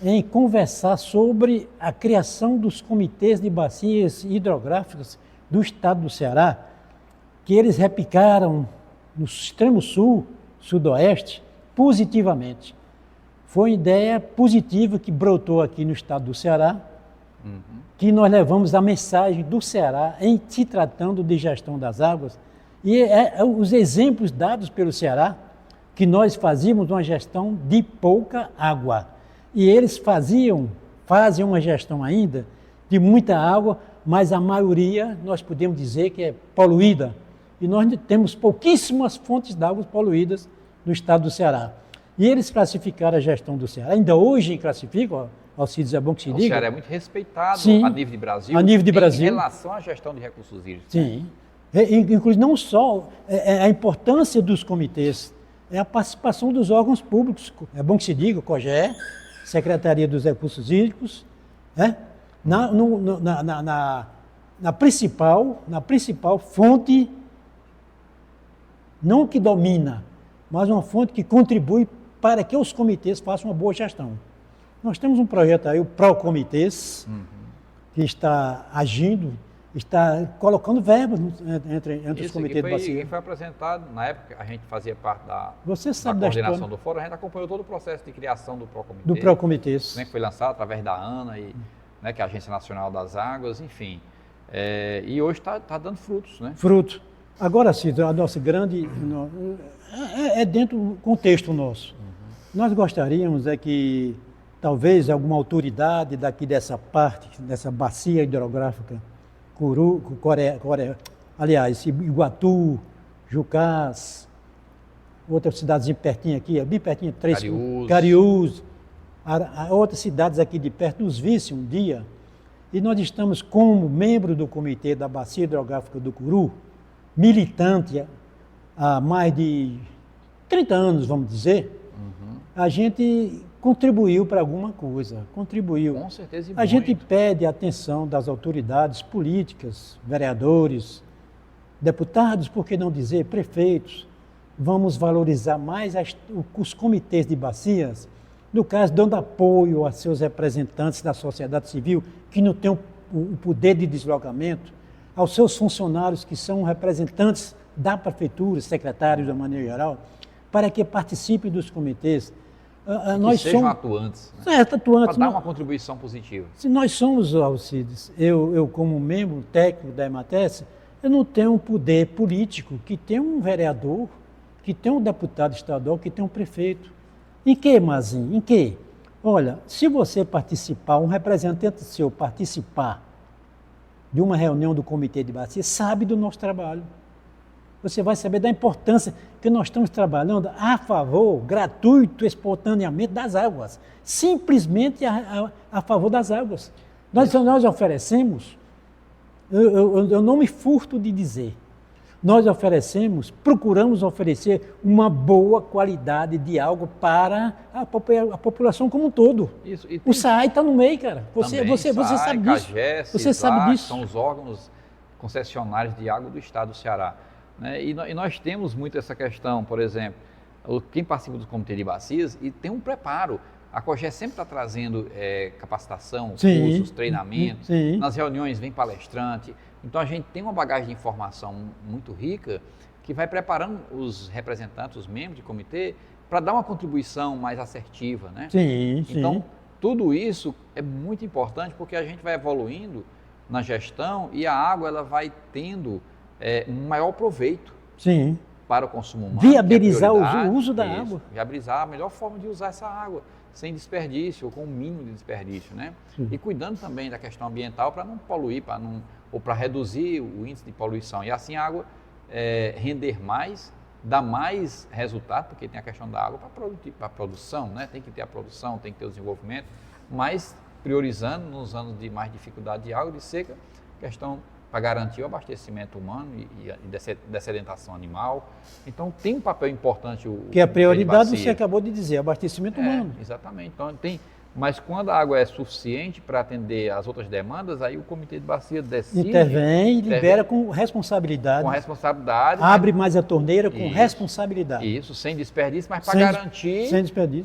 em conversar sobre a criação dos comitês de bacias hidrográficas do estado do Ceará, que eles repicaram no extremo sul, sudoeste, positivamente. Foi uma ideia positiva que brotou aqui no estado do Ceará, que nós levamos a mensagem do Ceará em se tratando de gestão das águas. E os exemplos dados pelo Ceará, que nós fazíamos uma gestão de pouca água. E eles fazem uma gestão ainda de muita água, mas a maioria nós podemos dizer que é poluída. E nós temos pouquíssimas fontes de água poluídas no estado do Ceará. E eles classificaram a gestão do Ceará. Ainda hoje classificam, Alcides, é bom que se diga. O Ceará é muito respeitado, sim, a nível de Brasil, em relação à gestão de recursos hídricos. Sim. Inclusive, não só a importância dos comitês, é a participação dos órgãos públicos. É bom que se diga, o COGE, Secretaria dos Recursos Hídricos, né? na principal fonte, não que domina, mas uma fonte que contribui para que os comitês façam uma boa gestão. Nós temos um projeto aí, o ProComitês, que está agindo está colocando verbas entre os Isso, comitês de bacia. E foi apresentado, na época a gente fazia parte da sabe da coordenação do fórum, a gente acompanhou todo o processo de criação do Procomitê. Do Procomitê. Né, que foi lançado através da ANA, né, que é a Agência Nacional das Águas, enfim. E hoje está dando frutos, né? Fruto. Agora, Cid, a nossa grande... É dentro do contexto nosso. Nós gostaríamos que talvez alguma autoridade daqui dessa parte, dessa bacia hidrográfica, aliás, Iguatu, Jucás, outras cidades pertinho aqui, bem pertinho, Cariús, outras cidades aqui de perto, nos visse um dia, e nós estamos como membro do comitê da Bacia Hidrográfica do Curu, militante há mais de 30 anos, vamos dizer, a gente contribuiu para alguma coisa, contribuiu. Com certeza. A gente pede a atenção das autoridades políticas, vereadores, deputados, por que não dizer, prefeitos. Vamos valorizar mais os comitês de bacias, no caso, dando apoio a seus representantes da sociedade civil, que não têm o poder de deslocamento, aos seus funcionários, que são representantes da prefeitura, secretários da maneira geral, para que participem dos comitês. Que sejam atuantes. Né? Atuantes. Para dar uma contribuição positiva. Se nós somos, Alcides, eu como membro técnico da EMATES, eu não tenho um poder político que tem um vereador, que tem um deputado estadual, que tem um prefeito. Em que, Mazinho? Em que? Olha, se você participar, um representante seu participar de uma reunião do Comitê de Bacia, sabe do nosso trabalho. Você vai saber da importância que nós estamos trabalhando a favor, gratuito, espontaneamente, das águas. Simplesmente a favor das águas. Nós oferecemos, eu não me furto de dizer, nós procuramos oferecer uma boa qualidade de água para a população como um todo. Isso, o SAAI está no meio, cara. Você sabe disso. CAGES, você sabe disso. São os órgãos concessionários de água do estado do Ceará. Né? E nós temos muito essa questão, por exemplo, quem participa do Comitê de Bacias e tem um preparo. A COGES sempre está trazendo capacitação, cursos, treinamentos. Sim. Nas reuniões vem palestrante. Então a gente tem uma bagagem de informação muito rica que vai preparando os representantes, os membros de comitê, para dar uma contribuição mais assertiva. Né? Sim. Então, tudo isso é muito importante porque a gente vai evoluindo na gestão e a água ela vai tendo um maior proveito para o consumo humano. Viabilizar o uso da água. Viabilizar a melhor forma de usar essa água, sem desperdício ou com o mínimo de desperdício. Né? E cuidando também da questão ambiental para não poluir, ou para reduzir o índice de poluição. E assim a água render mais, dar mais resultado, porque tem a questão da água para a produção, né? Tem que ter a produção, tem que ter o desenvolvimento, mas priorizando nos anos de mais dificuldade de água, de seca, questão para garantir o abastecimento humano e dessedentação animal. Então tem um papel importante que a prioridade você acabou de dizer, abastecimento humano. Exatamente. Então mas quando a água é suficiente para atender as outras demandas, aí o Comitê de Bacia decide... Intervém e libera com responsabilidade. Com responsabilidade. Abre mais a torneira com responsabilidade. Isso, sem desperdício, mas para garantir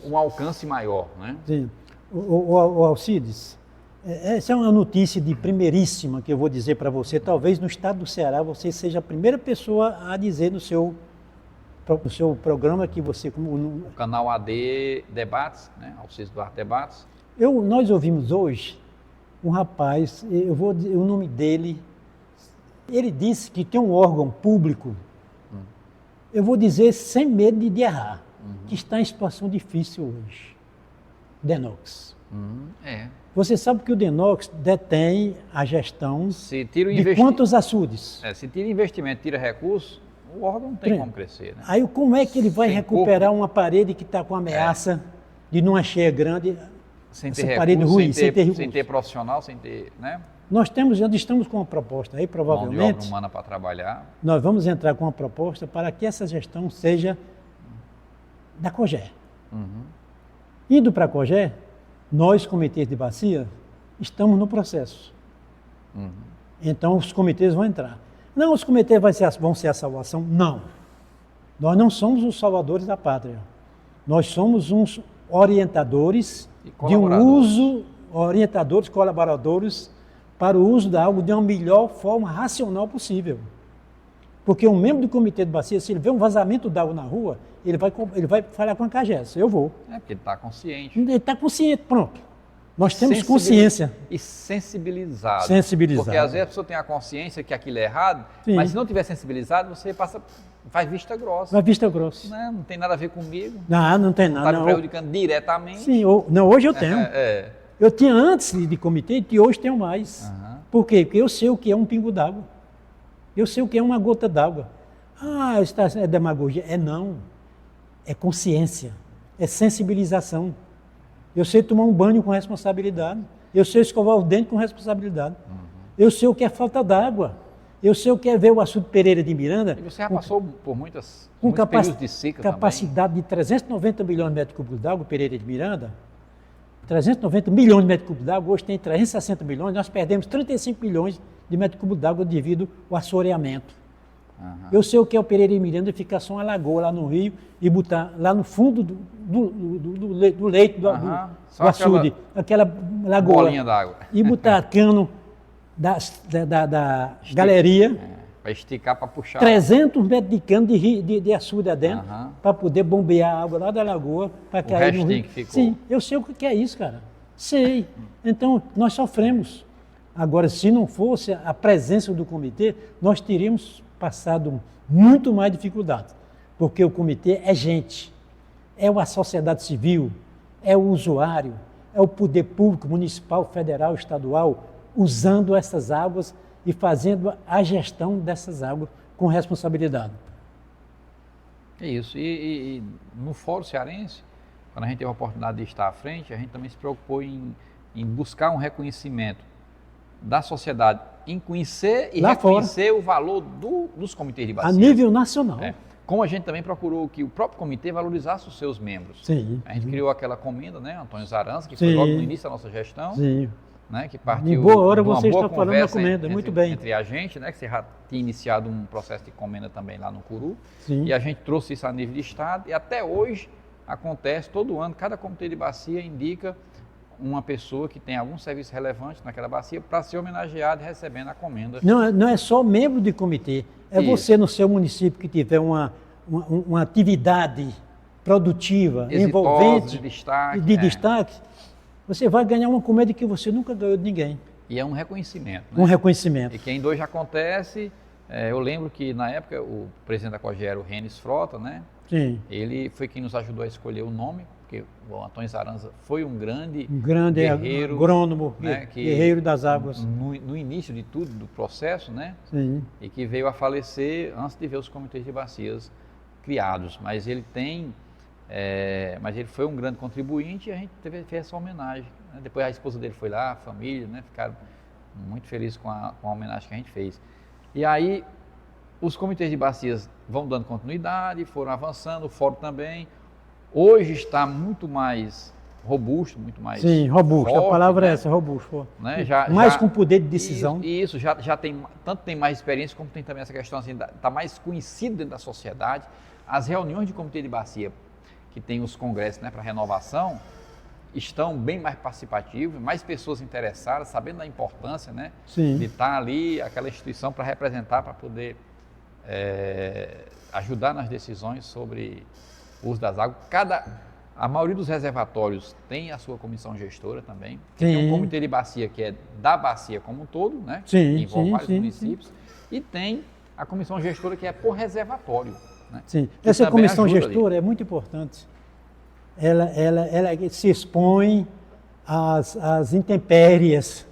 um alcance maior. Né? Sim. O Alcides, essa é uma notícia de primeiríssima que eu vou dizer para você. Talvez no estado do Ceará você seja a primeira pessoa a dizer no seu programa que você... O canal AD Debates, né? Alcides Duarte Debates. Nós ouvimos hoje um rapaz, eu vou dizer o nome dele, ele disse que tem um órgão público, eu vou dizer sem medo de errar, que está em situação difícil hoje. DENOX. Você sabe que o DENOX detém a gestão de quantos açudes? Se tira investimento, tira recursos, o órgão não tem como crescer. Né? Aí como é que ele vai recuperar uma parede que está com ameaça de numa cheia grande, sem ter essa parede ruim, sem ter recurso? Sem ter profissional, sem ter... Né? Nós estamos com uma proposta aí, provavelmente... Mão de obra humana para trabalhar. Nós vamos entrar com uma proposta para que essa gestão seja da COGES. Indo para a COGES, nós, comitês de bacia, estamos no processo. Então, os comitês vão entrar. Não, os comitês vão ser a salvação? Não. Nós não somos os salvadores da pátria. Nós somos uns orientadores de um uso, orientadores, colaboradores para o uso da água de uma melhor forma racional possível. Porque um membro do comitê de bacia, se ele vê um vazamento d'água na rua, ele vai falar com a CAGES, eu vou. Porque ele está consciente. Ele está consciente, pronto. Nós temos consciência. E sensibilizado. Sensibilizado. Porque às vezes a pessoa tem a consciência que aquilo é errado, Sim. mas se não tiver sensibilizado, você faz vista grossa. Vai vista grossa. Não tem nada a ver comigo. Não tem nada. Está me prejudicando diretamente. Sim, hoje eu tenho. Eu tinha antes de comitê e hoje tenho mais. Uhum. Por quê? Porque eu sei o que é um pingo d'água. Eu sei o que é uma gota d'água. Isso é demagogia. Não. É consciência. É sensibilização. Eu sei tomar um banho com responsabilidade. Eu sei escovar o dente com responsabilidade. Uhum. Eu sei o que é falta d'água. Eu sei o que é ver o açude Pereira de Miranda. E você já passou por muitos períodos de seca capacidade também. De 390 milhões de metros cúbicos d'água, Pereira de Miranda. 390 milhões de metros cúbicos d'água, hoje tem 360 milhões, nós perdemos 35 milhões de metros cúbicos d'água devido ao assoreamento. Uhum. Eu sei o que é o Pereira de Miranda, ficar só uma lagoa lá no rio e botar lá no fundo do leito do açude, aquela lagoa. Bolinha d'água. E botar cano da galeria. Para esticar, para puxar. 300 metros de cano de açude adentro, para poder bombear a água lá da lagoa, para cair no rio. Que ficou. Sim, eu sei o que é isso, cara. Sei. Então, nós sofremos. Agora, se não fosse a presença do comitê, nós teríamos passado muito mais dificuldade. Porque o comitê é gente, é a sociedade civil, é o usuário, é o poder público, municipal, federal, estadual, usando essas águas e fazendo a gestão dessas águas com responsabilidade. É isso. E no Fórum Cearense, quando a gente teve a oportunidade de estar à frente, a gente também se preocupou em buscar um reconhecimento da sociedade, em conhecer e reconhecer o valor dos comitês de bacia. A nível nacional. Como a gente também procurou que o próprio comitê valorizasse os seus membros. Sim. A gente criou aquela comenda, né, Antônio Zaranza, que foi logo no início da nossa gestão. Sim. Né, que partiu em boa hora de uma você boa está falando da comenda, entre, muito bem. Entre a gente, né, que você já tinha iniciado um processo de comenda também lá no Curu. Sim. E a gente trouxe isso a nível de estado e até hoje acontece todo ano, cada comitê de bacia indica uma pessoa que tem algum serviço relevante naquela bacia para ser homenageado e recebendo a comenda. Não é só membro de comitê, é isso. Você no seu município que tiver uma atividade produtiva, envolvente, de destaque, você vai ganhar uma comenda que você nunca ganhou de ninguém. E é um reconhecimento. Um reconhecimento. E que ainda hoje acontece, eu lembro que na época o presidente da COGE era o Renes Frota, né? Sim. Ele foi quem nos ajudou a escolher o nome, porque o Antônio Zaranza foi um grande guerreiro, agrônomo, né, guerreiro das águas. No início de tudo, do processo, né? Sim. E que veio a falecer antes de ver os comitês de bacias criados. Mas ele foi um grande contribuinte e a gente fez essa homenagem. Né? Depois a esposa dele foi lá, a família, né? Ficaram muito felizes com a homenagem que a gente fez. E aí os comitês de bacias vão dando continuidade, foram avançando, o fórum também. Hoje está muito mais robusto, muito mais robusto, forte, a palavra né? é essa, robusto. Né? Mais com poder de decisão. Isso já tem, tanto tem mais experiência, como tem também essa questão, assim, está mais conhecido dentro da sociedade. As reuniões de comitê de bacia, que tem os congressos, né, para renovação, estão bem mais participativos, mais pessoas interessadas, sabendo da importância, né, de estar ali, aquela instituição para representar, para poder ajudar nas decisões sobre o uso das águas. A maioria dos reservatórios tem a sua comissão gestora também. Tem um comitê de bacia que é da bacia como um todo, né, que envolve vários municípios, e tem a comissão gestora que é por reservatório. Né? Sim, essa comissão gestora é muito importante. Ela se expõe às intempéries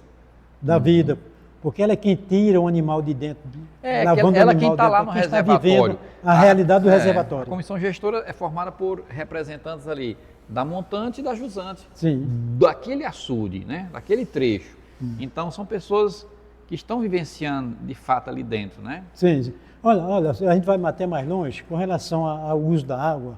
da vida, porque ela é quem tira o animal de dentro. Ela quem está lá no reservatório. A realidade do reservatório. A comissão gestora é formada por representantes ali da montante e da jusante. Sim. Daquele açude, né? Daquele trecho. Então são pessoas que estão vivenciando de fato ali dentro, né? Sim. Olha, a gente vai até mais longe, com relação ao uso da água,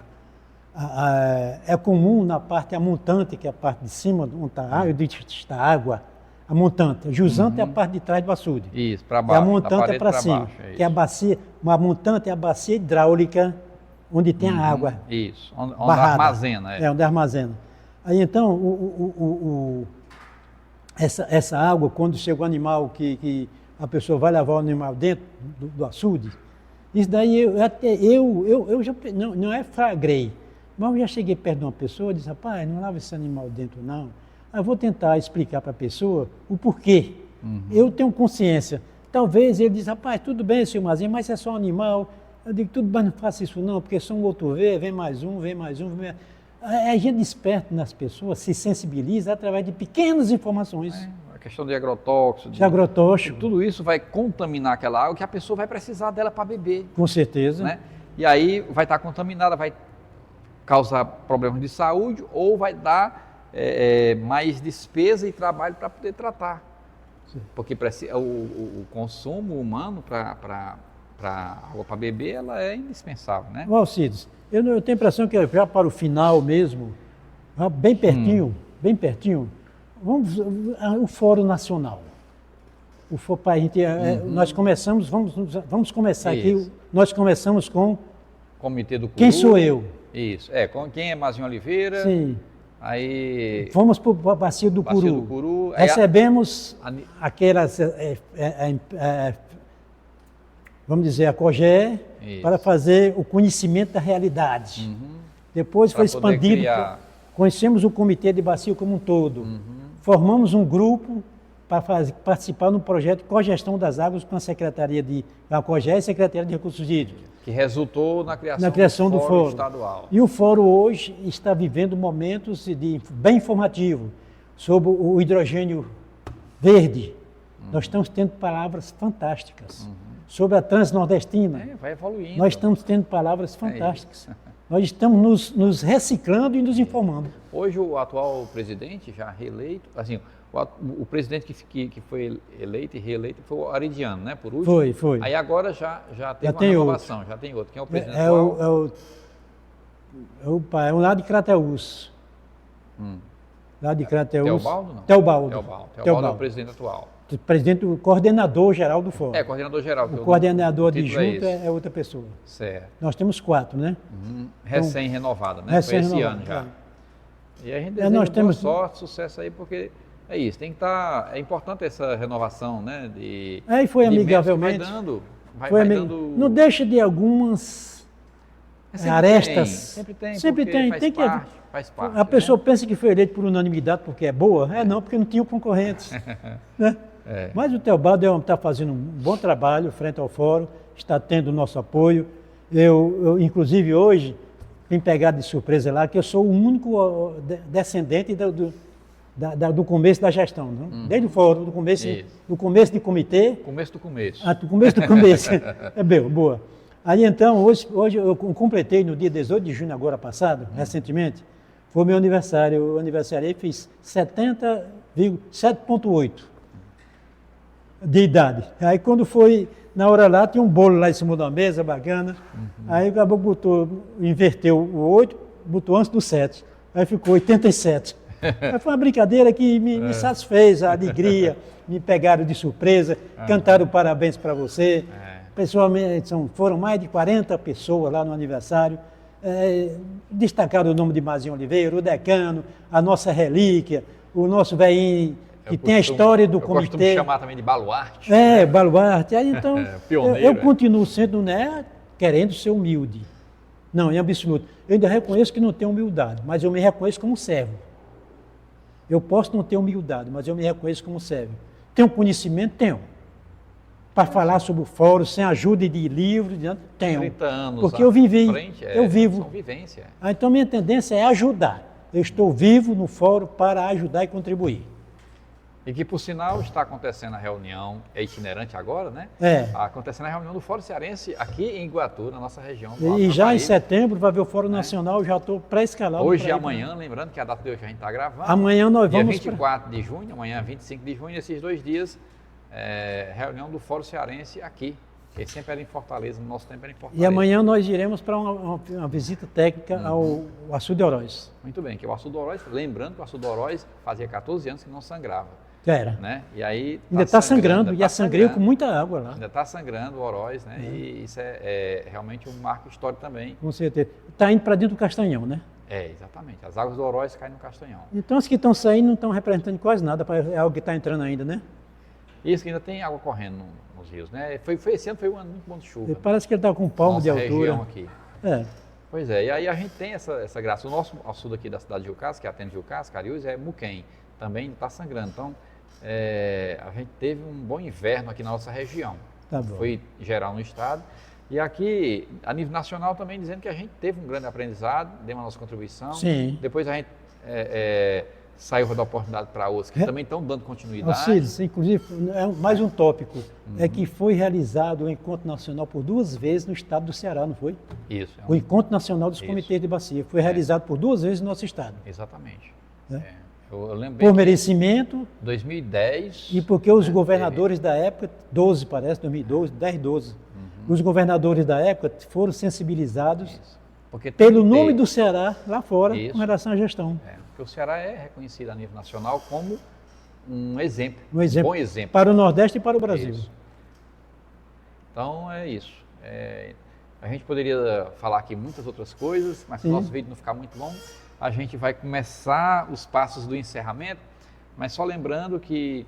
é comum na parte montante, que é a parte de cima, onde está a água, a montante. A jusante é a parte de trás do açude. Isso, para baixo. E a montante é para cima, que é a bacia, uma montante é a bacia hidráulica, onde tem a água. Isso, onde armazena. Onde armazena. Aí então, essa água, quando chega o animal, que a pessoa vai levar o animal dentro do açude, isso daí eu já, não é flagrei, mas eu já cheguei perto de uma pessoa e disse, rapaz, não lava esse animal dentro não. Eu vou tentar explicar para a pessoa o porquê. Eu tenho consciência. Talvez ele diz, rapaz, tudo bem, senhor Mazinho, mas é só um animal. Eu digo, tudo bem, não faça isso não, porque só um outro vem mais um, vem mais um. A gente desperta nas pessoas, se sensibiliza através de pequenas informações. A questão de agrotóxico. De agrotóxico. Tudo isso vai contaminar aquela água que a pessoa vai precisar dela para beber. Com certeza. Né? E aí vai estar contaminada, vai causar problemas de saúde ou vai dar mais despesa e trabalho para poder tratar. Sim. Porque o consumo humano para água para beber, ela é indispensável, né? Alcides, eu tenho a impressão que já para o final mesmo, bem pertinho, o Fórum Nacional. Para a gente, nós começamos, vamos começar isso. aqui, nós começamos com Comitê do Curu. Quem sou eu? Isso, com quem é Mazinho Oliveira. Sim. Aí fomos para o Bacia do Curu. Aí recebemos aquelas, vamos dizer, a COGE, para fazer o conhecimento da realidade. Depois foi expandido, conhecemos o Comitê de Bacia como um todo. Formamos um grupo para participar no projeto Cogestão das Águas com a Secretaria da COGE e Secretaria de Recursos Hídricos. Que resultou na criação do Fórum Estadual. E o Fórum hoje está vivendo momentos bem informativos sobre o hidrogênio verde. Nós estamos tendo palavras fantásticas. Sobre a Transnordestina. Vai evoluindo. Nós estamos tendo palavras fantásticas. Nós estamos nos reciclando e nos informando. Hoje o atual presidente, já reeleito, assim, o presidente que foi eleito e reeleito foi o Aridiano, né? Por último. Foi. Aí agora já teve uma renovação, outro. Já tem outro. Quem é o presidente atual? É um lá de Crateús. Lá de Crateús. Teobaldo, não? Teobaldo é o presidente atual. O coordenador geral do Fórum. Coordenador geral. O coordenador adjunto é outra pessoa. Certo. Nós temos 4, né? Recém-renovada, né? Foi esse ano já. E a gente deseja boa sorte, sucesso aí, porque é isso, tem que estar. É importante essa renovação, né? E foi amigavelmente. Vai dando. Não deixa de algumas arestas. Sempre tem. Faz parte. A pessoa pensa que foi eleito por unanimidade porque é boa. Não, porque não tinha concorrentes. Né? Mas o Teobaldo está fazendo um bom trabalho frente ao Fórum, está tendo o nosso apoio. Eu inclusive, hoje, vim pegar de surpresa lá que eu sou o único descendente do começo da gestão. Não? Desde o Fórum, do começo de comitê. Começo do começo. Do começo do começo. Boa. Aí então, hoje eu completei no dia 18 de junho, agora passado, recentemente, foi meu aniversário. Eu aniversariei, fiz 7,8 de idade. Aí quando foi na hora lá, tinha um bolo lá em cima da mesa, bacana. Aí o caboclo inverteu o 8, botou antes do 7. Aí ficou 87. Aí foi uma brincadeira que me satisfez, a alegria, me pegaram de surpresa, cantaram parabéns para você. Pessoalmente, foram mais de 40 pessoas lá no aniversário. Destacaram o nome de Mazinho Oliveira, o decano, a nossa relíquia, o nosso velhinho, que tem a história do comitê. Eu costumo chamar também de baluarte. Baluarte. Aí, então, eu continuo sendo, querendo ser humilde. Não, em absoluto. Eu ainda reconheço que não tenho humildade, mas eu me reconheço como servo. Eu posso não ter humildade, mas eu me reconheço como servo. Tenho conhecimento? Tenho. Para falar sobre o Fórum, sem ajuda de livro, tenho. 30 anos porque eu vivi, eu vivo. São vivência. Então, minha tendência é ajudar. Eu estou vivo no Fórum para ajudar e contribuir. E que, por sinal, está acontecendo a reunião, itinerante agora, né? Acontecendo a reunião do Fórum Cearense aqui em Iguatu, na nossa região. E já em setembro vai ver o Fórum Nacional, já estou pré-escalado. Hoje e amanhã, lembrando que a data de hoje a gente está gravando. Amanhã nós vamos... Dia 24 de junho, amanhã 25 de junho, esses 2 dias, reunião do Fórum Cearense aqui, que sempre era em Fortaleza, no nosso tempo era em Fortaleza. E amanhã nós iremos para uma visita técnica ao Açude de Oroz. Muito bem, que o Açude de Oroz, lembrando que o Açude de Oroz fazia 14 anos que não sangrava. Era. Né? E aí ainda está sangrando, e sangrei com muita água lá. Ainda está sangrando o Oroz, né? E isso é realmente um marco histórico também. Com certeza. Está indo para dentro do Castanhão, né? Exatamente. As águas do Oroz caem no Castanhal. Então os que estão saindo não estão representando quase nada, é algo que está entrando ainda, né? Isso que ainda tem água correndo nos rios, né? Esse ano foi um ano muito bom de chuva. Parece que ele está com um palmo de altura. Região aqui. É. Pois é, e aí a gente tem essa graça. O nosso ao sul daqui da cidade de Jucás, que atende Jucás, Cariús, é Muquem. Também está sangrando. Então, a gente teve um bom inverno aqui na nossa região. Tá bom. Foi geral no estado. E aqui, a nível nacional, também dizendo que a gente teve um grande aprendizado, deu uma nossa contribuição. Sim. Depois a gente saiu da oportunidade para outros que também estão dando continuidade. Alcides, inclusive, mais um tópico, é que foi realizado o Encontro Nacional por 2 vezes no estado do Ceará, não foi? Isso. O Encontro Nacional dos Comitês de Bacia foi realizado por 2 vezes no nosso estado. Exatamente. Né? Eu lembrei por merecimento 2010. e porque os governadores da época, 12 parece, 2012, 10, 12, os governadores da época foram sensibilizados pelo nome do Ceará lá fora com relação à gestão. Porque o Ceará é reconhecido a nível nacional como um exemplo, um bom exemplo. Para o Nordeste e para o Brasil. Isso. Então é isso. A gente poderia falar aqui muitas outras coisas, mas se o nosso vídeo não ficar muito longo, a gente vai começar os passos do encerramento, mas só lembrando que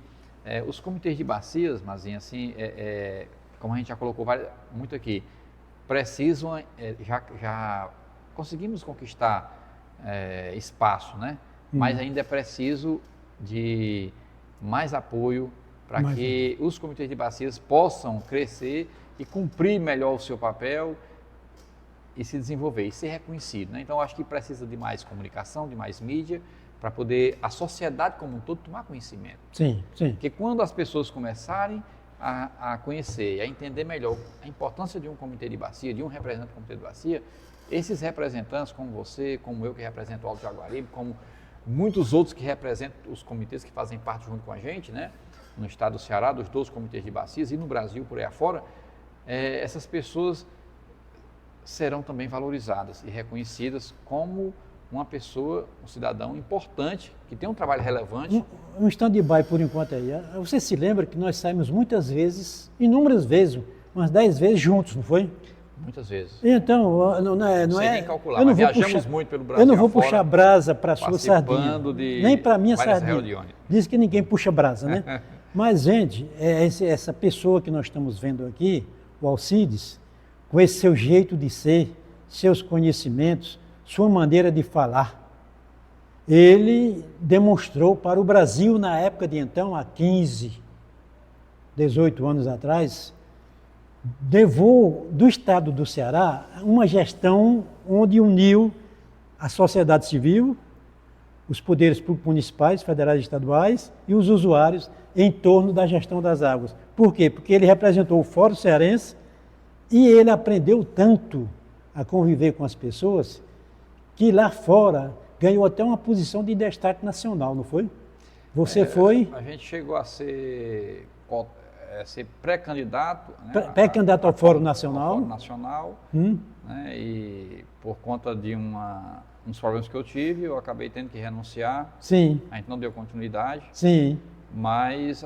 os comitês de bacias, Mazinha, assim, como a gente já colocou muito aqui, precisam, já conseguimos conquistar espaço, né? Mas ainda é preciso de mais apoio para que os comitês de bacias possam crescer e cumprir melhor o seu papel e se desenvolver e ser reconhecido, né? Então, acho que precisa de mais comunicação, de mais mídia, para poder a sociedade como um todo tomar conhecimento. Sim, sim. Porque quando as pessoas começarem a conhecer, a entender melhor a importância de um comitê de bacia, de um representante do comitê de bacia, esses representantes, como você, como eu que represento o Alto Jaguaribe, como muitos outros que representam os comitês que fazem parte junto com a gente, né? No estado do Ceará, dos 12 comitês de bacias e no Brasil, por aí afora, essas pessoas serão também valorizadas e reconhecidas como uma pessoa, um cidadão importante, que tem um trabalho relevante. Um stand-by por enquanto aí. Você se lembra que nós saímos muitas vezes, inúmeras vezes, umas 10 vezes juntos, não foi? Muitas vezes. Então, não é... Não sei nem calcular, mas viajamos muito pelo Brasil. Eu não vou puxar brasa para a sua sardinha. Nem para a minha sardinha. Diz que ninguém puxa brasa, né? Mas, gente, essa pessoa que nós estamos vendo aqui, o Alcides, com esse seu jeito de ser, seus conhecimentos, sua maneira de falar, ele demonstrou para o Brasil, na época de então, há 15, 18 anos atrás, levou do estado do Ceará uma gestão onde uniu a sociedade civil, os poderes públicos municipais, federais e estaduais e os usuários em torno da gestão das águas. Por quê? Porque ele representou o Fórum Cearense e ele aprendeu tanto a conviver com as pessoas que lá fora ganhou até uma posição de destaque nacional, não foi? Você foi... A gente chegou a ser pré-candidato, né, pré-candidato ao Fórum Nacional. Ao Fórum Nacional, né, e por conta de uns problemas que eu tive, eu acabei tendo que renunciar. Sim. A gente não deu continuidade. Sim. Mas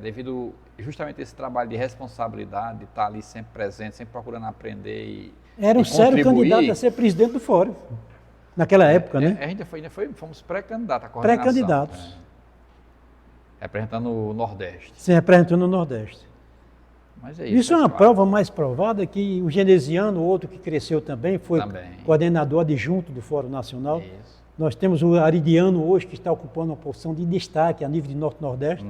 devido justamente a esse trabalho de responsabilidade, de estar ali sempre presente, sempre procurando aprender e era um sério candidato a ser presidente do Fórum, naquela época, né? A gente fomos pré-candidato à coordenação. Pré-candidatos. Representando o Nordeste. Sim, representando o Nordeste. Mas é isso. Isso é uma prova mais provada que o Genesiano, outro que cresceu também, foi coordenador adjunto do Fórum Nacional. Isso. Nós temos o Aridiano hoje, que está ocupando uma posição de destaque a nível de Norte-Nordeste.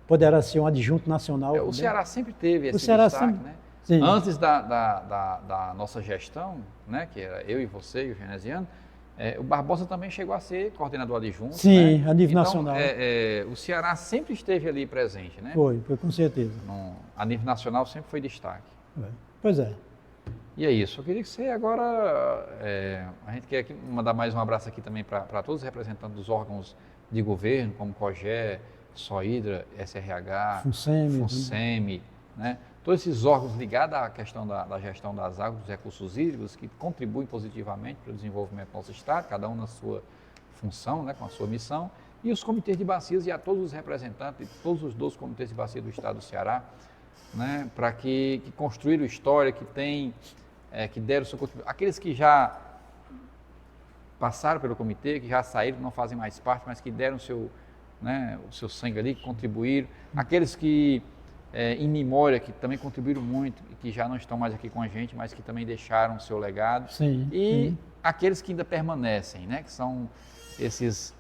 Poderá ser um adjunto nacional. O Ceará sempre teve esse destaque, né? Sim. Antes da nossa gestão, né, que era eu e você e o Genesiano, o Barbosa também chegou a ser coordenador adjunto. Sim, né? a nível nacional. O Ceará sempre esteve ali presente, né? Foi com certeza. A nível nacional sempre foi destaque. Pois é. E é isso. Eu queria que você agora... a gente quer aqui mandar mais um abraço aqui também para todos os representantes dos órgãos de governo, como COGÉ, SOIDRA, SRH, FUNSEMI, né? Todos esses órgãos ligados à questão da gestão das águas, dos recursos hídricos, que contribuem positivamente para o desenvolvimento do nosso Estado, cada um na sua função, né, com a sua missão, e os comitês de bacias e a todos os representantes de todos os 12 comitês de bacia do Estado do Ceará, né, para que construíram história, que deram seu contributo, aqueles que já passaram pelo comitê, que já saíram, não fazem mais parte, mas que deram o seu sangue ali, que contribuíram. Aqueles que, em memória, que também contribuíram muito e que já não estão mais aqui com a gente, mas que também deixaram o seu legado. Sim, e sim. aqueles que ainda permanecem, né? Que são esses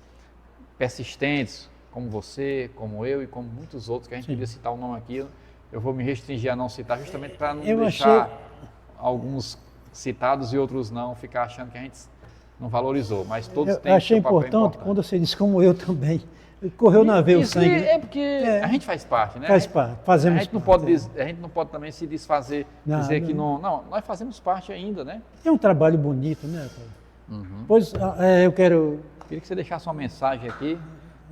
persistentes, como você, como eu e como muitos outros, que a gente podia citar o nome aqui. Eu vou me restringir a não citar, justamente para não deixar alguns citados e outros não, ficar achando que a gente não valorizou, mas todos têm o seu papel importante. Quando você disse como eu também, correu na veia o sangue. É porque a gente faz parte, né? Faz parte, fazemos a gente parte. A gente não pode também se desfazer, dizer que não, nós fazemos parte ainda, né? É um trabalho bonito, né, Paulo? Uhum. Pois eu queria que você deixasse uma mensagem aqui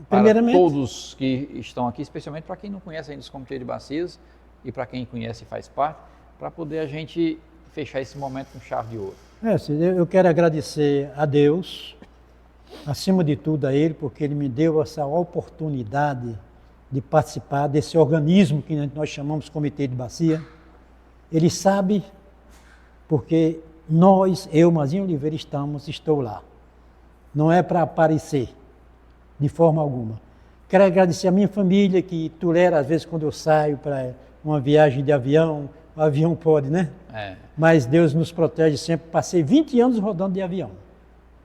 para primeiramente, todos que estão aqui, especialmente para quem não conhece ainda os comitês de bacias e para quem conhece e faz parte, para poder a gente fechar esse momento com chave de ouro. Eu quero agradecer a Deus, acima de tudo a Ele, porque Ele me deu essa oportunidade de participar desse organismo que nós chamamos Comitê de Bacia. Ele sabe porque eu, Mazinho Oliveira, estou lá. Não é para aparecer, de forma alguma. Quero agradecer a minha família, que tolera, às vezes, quando eu saio para uma viagem de avião. O avião pode, né? Mas Deus nos protege sempre. Passei 20 anos rodando de avião.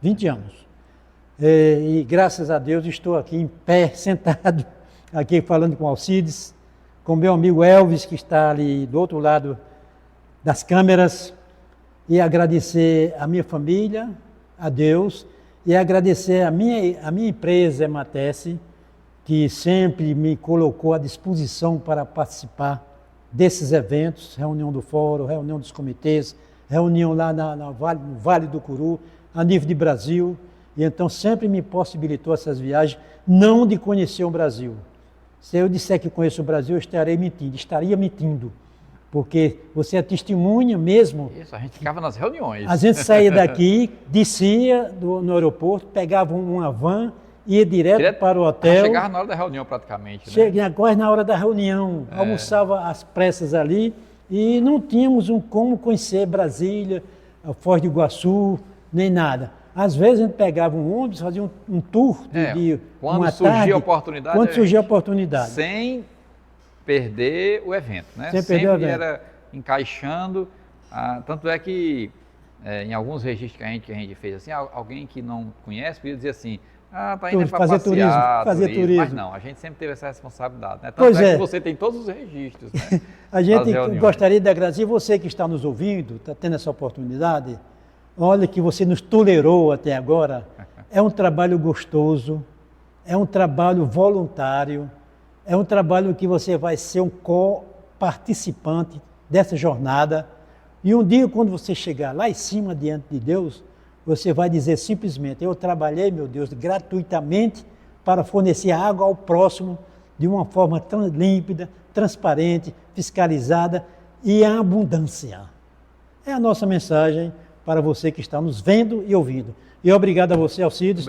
20 anos. E graças a Deus estou aqui em pé, sentado, aqui falando com Alcides, com meu amigo Elvis, que está ali do outro lado das câmeras. E agradecer a minha família, a Deus, e agradecer a minha empresa, Ematece, que sempre me colocou à disposição para participar desses eventos, reunião do fórum, reunião dos comitês, reunião lá no Vale do Curu, a nível de Brasil, e então sempre me possibilitou essas viagens, não de conhecer o Brasil. Se eu disser que conheço o Brasil, eu estaria mentindo, porque você é testemunha mesmo. Isso, a gente ficava nas reuniões. A gente saía daqui, descia no aeroporto, pegava uma van, ia direto para o hotel. Chegava na hora da reunião praticamente, né? Chegava quase na hora da reunião, almoçava às pressas ali e não tínhamos como conhecer Brasília, Foz do Iguaçu, nem nada. Às vezes a gente pegava um ônibus, fazia um tour de quando uma surgia tarde. A oportunidade. Quando surgia a oportunidade. Sem perder o evento, né? Sempre era encaixando. Tanto é que em alguns registros que a gente fez assim, alguém que não conhece podia dizer assim, tá indo para passear, fazer turismo. Mas não, a gente sempre teve essa responsabilidade, né? Tanto é que você tem todos os registros, né? A gente gostaria de agradecer você que está nos ouvindo, está tendo essa oportunidade. Olha que você nos tolerou até agora. É um trabalho gostoso, é um trabalho voluntário, é um trabalho que você vai ser um co-participante dessa jornada. E um dia, quando você chegar lá em cima diante de Deus, você vai dizer simplesmente, eu trabalhei, meu Deus, gratuitamente para fornecer água ao próximo de uma forma tão límpida, transparente, fiscalizada e em abundância. É a nossa mensagem para você que está nos vendo e ouvindo. E obrigado a você, Alcides,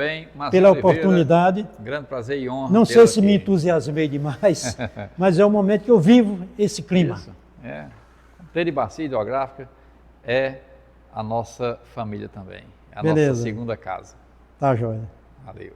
pela oportunidade. Grande prazer e honra. Não sei se me entusiasmei demais, mas é o momento que eu vivo esse clima. Isso, Comitê de Bacia Hidrográfica é a nossa família também. É a nossa segunda casa. Tá, joia. Valeu.